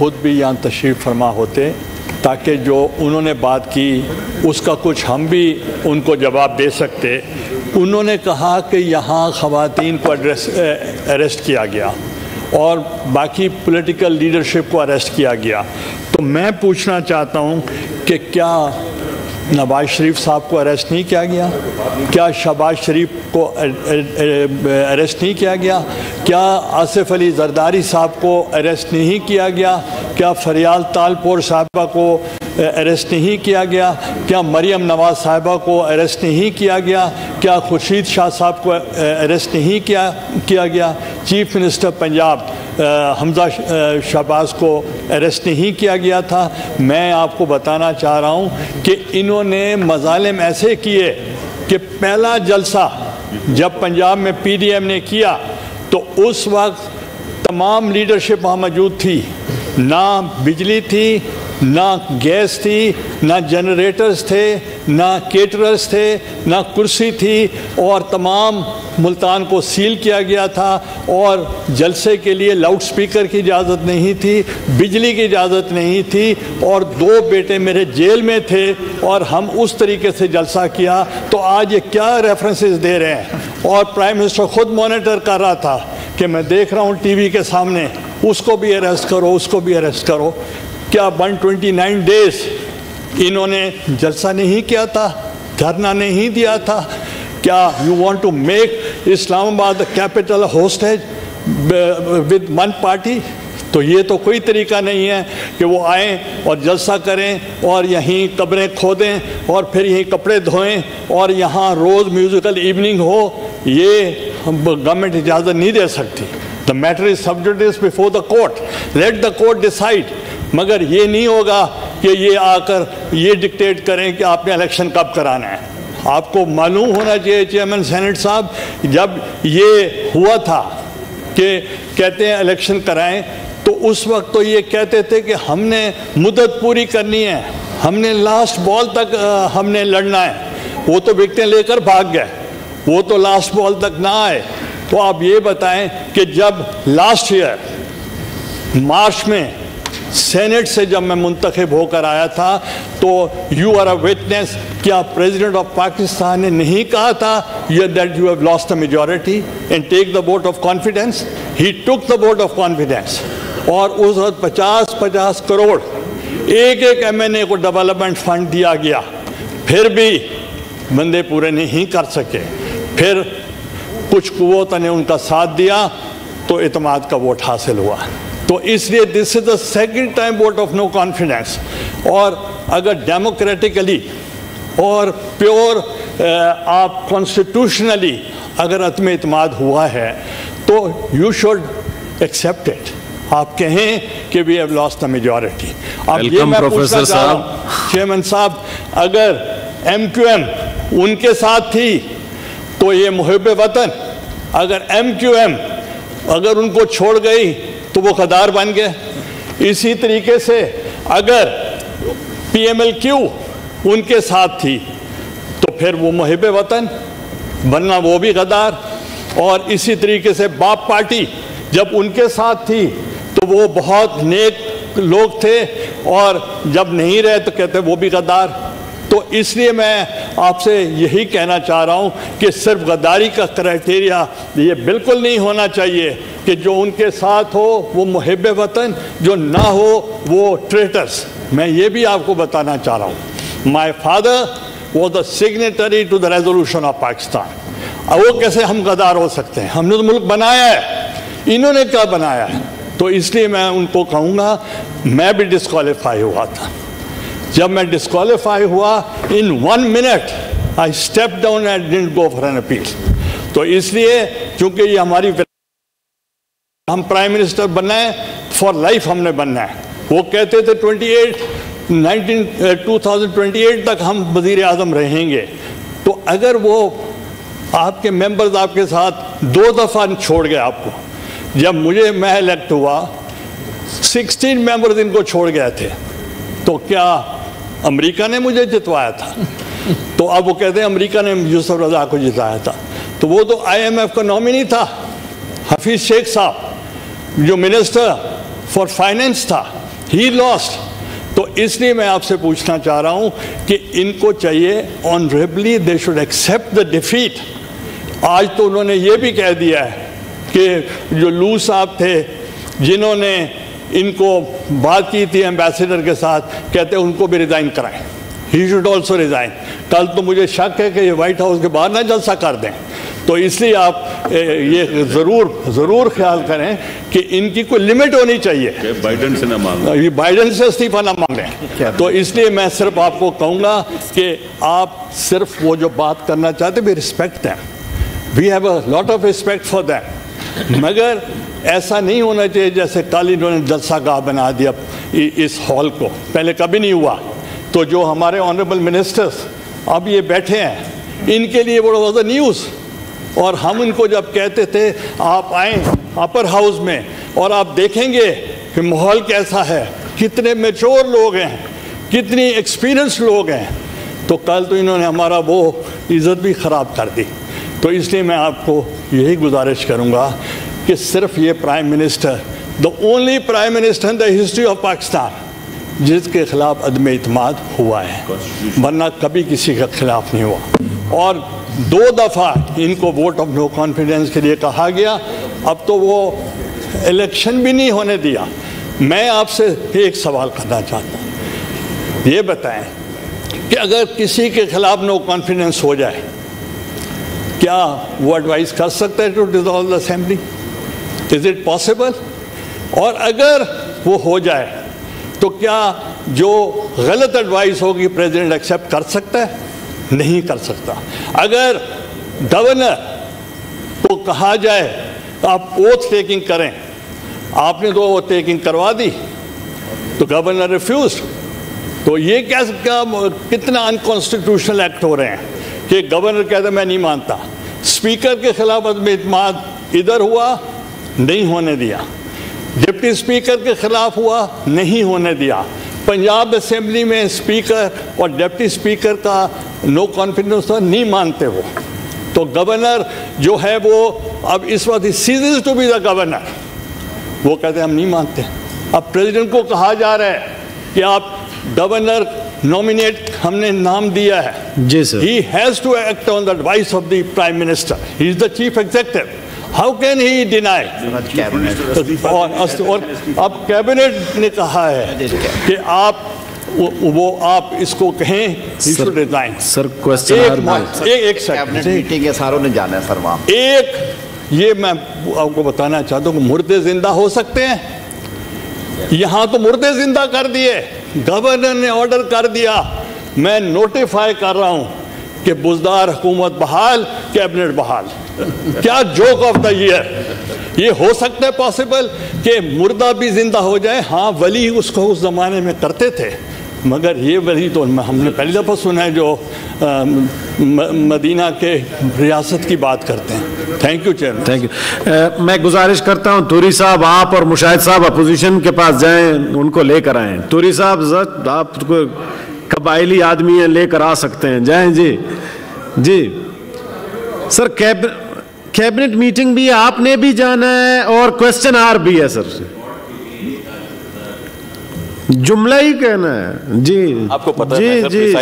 خود بھی یہاں تشریف فرما ہوتے تاکہ جو انہوں نے بات کی اس کا کچھ ہم بھی ان کو جواب دے سکتے۔ انہوں نے کہا کہ یہاں خواتین کو اریسٹ کیا گیا اور باقی پولیٹیکل لیڈرشپ کو اریسٹ کیا گیا۔ تو میں پوچھنا چاہتا ہوں کہ کیا نواز شریف صاحب کو اریسٹ نہیں کیا گیا؟ کیا شہباز شریف کو اریسٹ نہیں کیا گیا؟ کیا آصف علی زرداری صاحب کو اریسٹ نہیں کیا گیا؟ کیا فریال تالپور صاحبہ کو اریسٹ نہیں کیا گیا؟ کیا مریم نواز صاحبہ کو اریسٹ نہیں کیا گیا؟ کیا خورشید شاہ صاحب کو اریسٹ نہیں کیا گیا؟ چیف منسٹر پنجاب حمزہ شہباز کو اریسٹ نہیں کیا گیا تھا؟ میں آپ کو بتانا چاہ رہا ہوں کہ انہوں نے مظالم ایسے کیے کہ پہلا جلسہ جب پنجاب میں پی ڈی ایم نے کیا تو اس وقت تمام لیڈرشپ وہاں موجود تھی، نہ بجلی تھی، نہ گیس تھی، نہ جنریٹرز تھے، نہ کیٹررز تھے، نہ کرسی تھی، اور تمام ملتان کو سیل کیا گیا تھا، اور جلسے کے لیے لاؤڈ سپیکر کی اجازت نہیں تھی، بجلی کی اجازت نہیں تھی، اور 2 بیٹے میرے جیل میں تھے، اور ہم اس طریقے سے جلسہ کیا۔ تو آج یہ کیا ریفرنسز دے رہے ہیں؟ اور پرائم منسٹر خود مانیٹر کر رہا تھا کہ میں دیکھ رہا ہوں ٹی وی کے سامنے، اس کو بھی اریسٹ کرو، اس کو بھی اریسٹ کرو۔ کیا 129 ڈیز انہوں نے جلسہ نہیں کیا تھا، دھرنا نہیں دیا تھا؟ کیا یو وانٹ ٹو میک اسلام آباد the capital hostage with one party? تو یہ تو کوئی طریقہ نہیں ہے کہ وہ آئیں اور جلسہ کریں اور یہیں قبریں کھودیں اور پھر یہیں کپڑے دھوئیں اور یہاں روز میوزیکل ایوننگ ہو۔ یہ گورنمنٹ اجازت نہیں دے سکتی۔ The matter is sub judice before the court. Let the court decide. مگر یہ نہیں ہوگا کہ یہ آ کر یہ ڈکٹیٹ کریں کہ آپ نے الیکشن کب کرانا ہے۔ آپ کو معلوم ہونا چاہیے چیئرمین سینٹ صاحب، جب یہ ہوا تھا کہ کہتے ہیں الیکشن کرائیں، تو اس وقت تو یہ کہتے تھے کہ ہم نے مدت پوری کرنی ہے، ہم نے لاسٹ بال تک ہم نے لڑنا ہے۔ وہ تو وکٹیں لے کر بھاگ گئے، وہ تو لاسٹ بال تک نہ آئے۔ تو آپ یہ بتائیں کہ جب لاسٹ ایئر مارچ میں سینٹ سے جب میں منتخب ہو کر آیا تھا تو یو آر اے وٹنس، کیا پریزیڈنٹ آف پاکستان نے نہیں کہا تھا that you have lost the majority and take the vote of confidence? He took the vote of confidence. اور اس وقت 50 کروڑ ایک ایم این اے کو ڈیولپمنٹ فنڈ دیا گیا، پھر بھی بندے پورے نہیں کر سکے۔ پھر کچھ قوت نے ان کا ساتھ دیا تو اعتماد کا ووٹ حاصل ہوا۔ تو اس لیے this is the second time vote of no confidence. اور اگر ڈیموکریٹکلی اور پیور آپ کانسٹیٹیوشنلی اگر عدم اعتماد ہوا ہے تو یو شوڈ ایکسیپٹ اٹ۔ آپ کہیں کہ we have lost the majority. اب یہ میں پوچھنا چاہ رہا ہوں چیئرمین صاحب، اگر ایم کیو ایم ان کے ساتھ تھی تو یہ محب وطن، اگر ایم کیو ایم اگر ان کو چھوڑ گئی تو وہ غدار بن گئے۔ اسی طریقے سے اگر پی ایم ایل کیو ان کے ساتھ تھی تو پھر وہ محب وطن، ورنہ وہ بھی غدار۔ اور اسی طریقے سے باپ پارٹی جب ان کے ساتھ تھی تو وہ بہت نیک لوگ تھے، اور جب نہیں رہے تو کہتے وہ بھی غدار۔ تو اس لیے میں آپ سے یہی کہنا چاہ رہا ہوں کہ صرف غداری کا کرائٹیریا یہ بالکل نہیں ہونا چاہیے کہ جو ان کے ساتھ ہو وہ محب وطن، جو نہ ہو وہ ٹریٹرز۔ میں یہ بھی آپ کو بتانا چاہ رہا ہوں، my father was the signatory to the resolution of Pakistan. اب وہ کیسے ہم غدار ہو سکتے ہیں؟ ہم نے تو ملک بنایا ہے، انہوں نے کیا بنایا ہے؟ تو اس لیے میں ان کو کہوں گا، میں بھی ڈسکوالیفائی ہوا تھا۔ جب میں ڈسکوالیفائی ہوا in 1 minute I stepped down and didn't go for an appeal۔ تو اس لیے چونکہ یہ ہماری ہم پرائم منسٹر بننا ہے فار لائف، ہم نے بننا ہے۔ وہ کہتے تھے 2028 تک ہم وزیر اعظم رہیں گے۔ تو اگر وہ آپ کے ممبرز آپ کے ساتھ 2 دفعہ چھوڑ گئے آپ کو، جب میں الیکٹ ہوا 16 ممبرز ان کو چھوڑ گئے تھے، تو کیا امریکہ نے مجھے جتوایا تھا؟ تو اب وہ کہتے ہیں امریکہ نے یوسف رضا کو جتایا تھا۔ تو وہ تو آئی ایم ایف کا نامنی تھا، حفیظ شیخ صاحب جو منسٹر فار فائنینس تھا، ہی لاسٹ. تو اس لیے میں آپ سے پوچھنا چاہ رہا ہوں کہ ان کو چاہیے honourably they should accept the defeat. آج تو انہوں نے یہ بھی کہہ دیا ہے کہ جو لو صاحب تھے جنہوں نے ان کو بات کی تھی ایمبیسیڈر کے ساتھ, کہتے ہیں ان کو بھی ریزائن کرائیں. He should also resign. کل تو مجھے شک ہے کہ یہ وائٹ ہاؤس کے باہر نہ جلسہ کر دیں. تو اس لیے آپ یہ ضرور خیال کریں کہ ان کی کوئی لمٹ ہونی چاہیے. بائیڈن سے نہ مانگیں, بائیڈن سے استعفیٰ نہ مانگیں. تو اس لیے میں صرف آپ کو کہوں گا کہ آپ صرف وہ جو بات کرنا چاہتے بھی رسپیکٹ دیں. We have a lot of respect for them. مگر ایسا نہیں ہونا چاہیے جیسے کل انہوں نے جلسہ گاہ بنا دیا اس ہال کو, پہلے کبھی نہیں ہوا. تو جو ہمارے آنریبل منسٹرز اب یہ بیٹھے ہیں, ان کے لیے وہ واز اے نیوز. اور ہم ان کو جب کہتے تھے آپ آئیں اپر ہاؤس میں اور آپ دیکھیں گے کہ ماحول کیسا ہے, کتنے میچور لوگ ہیں, کتنی ایکسپیرئنس لوگ ہیں, تو کل تو انہوں نے ہمارا وہ عزت بھی خراب کر دی. تو اس لیے میں آپ کو یہی گزارش کروں گا کہ صرف یہ prime minister, the only prime minister in the history of Pakistan جس کے خلاف عدم اعتماد ہوا ہے, ورنہ کبھی کسی کے خلاف نہیں ہوا. اور 2 دفعہ ان کو ووٹ آف نو کانفیڈنس کے لیے کہا گیا. اب تو وہ الیکشن بھی نہیں ہونے دیا. میں آپ سے ایک سوال کرنا چاہتا ہوں, یہ بتائیں کہ اگر کسی کے خلاف نو کانفیڈنس ہو جائے, کیا وہ ایڈوائز کر سکتا ہے to dissolve the assembly? Is it possible? اور اگر وہ ہو جائے تو کیا جو غلط ایڈوائز ہوگی پریزیڈنٹ ایکسیپٹ کر سکتا ہے؟ نہیں کر سکتا. اگر گورنر کو کہا جائے آپ اوتھ ٹیکنگ کریں, آپ نے تو اوتھ ٹیکنگ کروا دی, تو گورنر ریفیوزڈ. تو یہ کتنا انکانسٹیٹیوشنل ایکٹ ہو رہے ہیں کہ گورنر کہتا ہے میں نہیں مانتا. اسپیکر کے خلاف عدم اعتماد ادھر ہوا, نہیں ہونے دیا. ڈپٹی اسپیکر کے خلاف ہوا, نہیں ہونے دیا. پنجاب اسمبلی میں اسپیکر اور ڈپٹی اسپیکر کا نو کانفیڈنس نہیں مانتے وہ. تو گورنر جو ہے وہ اب اس وقت ceases to be the governor, وہ کہتے ہیں ہم نہیں مانتے. اب پریزیڈنٹ کو کہا جا رہا ہے کہ آپ گورنر نومینیٹ ہم نے نام دیا ہے. جی sir. He has to act on the advice of the prime minister. He is the chief executive. How can he deny? اور اب کیبنٹ نے کہا ہے کہ آپ اس کو کہیں سر کوسچن ایک سیکنڈ میٹنگ ہے, ساروں نے جانا ہے سر وہاں. ایک یہ میں آپ کو بتانا چاہتا ہوں کہ مردے زندہ ہو سکتے ہیں. یہاں تو مردے زندہ کر دیے. گورنر نے آرڈر کر دیا, میں نوٹیفائی کر رہا ہوں کہ بزدار حکومت بحال, کیبنٹ بحال. کیا جوک آف دا ایئر. یہ ہو سکتا ہے پاسبل کہ مردہ بھی زندہ ہو جائے؟ ہاں, ولی اس کو اس زمانے میں کرتے تھے, مگر یہ ولی تو ہم نے پہلی دفعہ سنا ہے جو مدینہ کے ریاست کی بات کرتے ہیں. Thank you chairman. Thank you. میں گزارش کرتا ہوں توری صاحب آپ اور مشاہد صاحب اپوزیشن کے پاس جائیں, ان کو لے کر آئیں. توری صاحب آپ کو قبائلی آدمی ہیں, لے کر آ سکتے ہیں, جائیں. جی جی سر. کیبنٹ میٹنگ بھی آپ نے بھی جانا ہے اور کوسچن آر بھی ہے سر. جملہ ہی کہنا ہے. جی آپ کو پتہ ہے جی جی